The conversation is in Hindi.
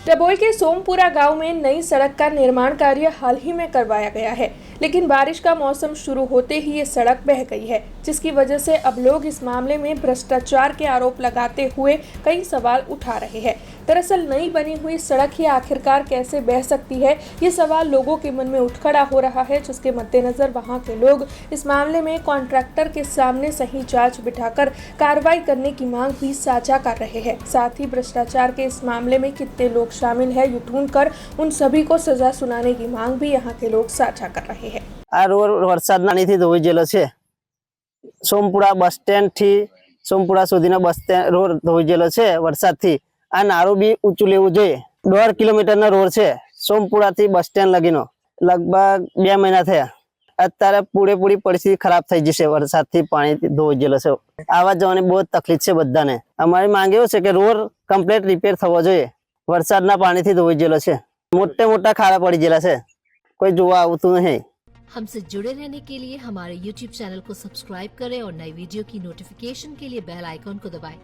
डभोल के सोमपुरा गांव में नई सड़क का निर्माण कार्य हाल ही में करवाया गया है, लेकिन बारिश का मौसम शुरू होते ही ये सड़क बह गई है, जिसकी वजह से अब लोग इस मामले में भ्रष्टाचार के आरोप लगाते हुए कई सवाल उठा रहे हैं। दरअसल नई बनी हुई सड़क ही आखिरकार कैसे बह सकती है, ये सवाल लोगों के मन में उठ खड़ा हो रहा है, जिसके मद्देनजर वहां के लोग इस मामले में कॉन्ट्रैक्टर के सामने सही जांच बिठाकर कार्रवाई करने की मांग भी साझा कर रहे हैं। साथ ही भ्रष्टाचार के इस मामले में कितने लोग शामिल है ये ढूंढकर उन सभी को सजा सुनाने की मांग भी यहाँ के लोग साझा कर रहे हैं। आ रोड वरसादना पाણીથી ધોઈ ગયેલો છે। સોમપુરા બસ સ્ટેન્ડ થી સોમપુરા સુધીનો બસ સ્ટેન્ડ રોડ ધોઈ ગયેલો છે વરસાદથી। આ નારું બી ઊંચું લેવું જોઈએ। 1.5 કિલોમીટરનો રોડ છે સોમપુરાથી બસ સ્ટેન્ડ લગીનો, લગભગ 2 મહિના થયા। અત્યારે પૂરેપૂરી પરિસ્થિતિ ખરાબ થઈ જશે। વરસાદથી પાણી ધોઈ ગયેલો છે। આવા જવાની બહુ તકલીફ છે બધાને। અમારી માંગ એવું છે કે રોડ કમ્પ્લીટ રિપેર થવો જોઈએ। વરસાદના પાણીથી ધોઈ ગયેલો છે, મોટા ખાડા પડી ગયેલા છે, કોઈ જોવા આવતું નહીં। हमसे जुड़े रहने के लिए हमारे YouTube चैनल को सब्सक्राइब करें और नई वीडियो की नोटिफिकेशन के लिए बेल आइकॉन को दबाएं।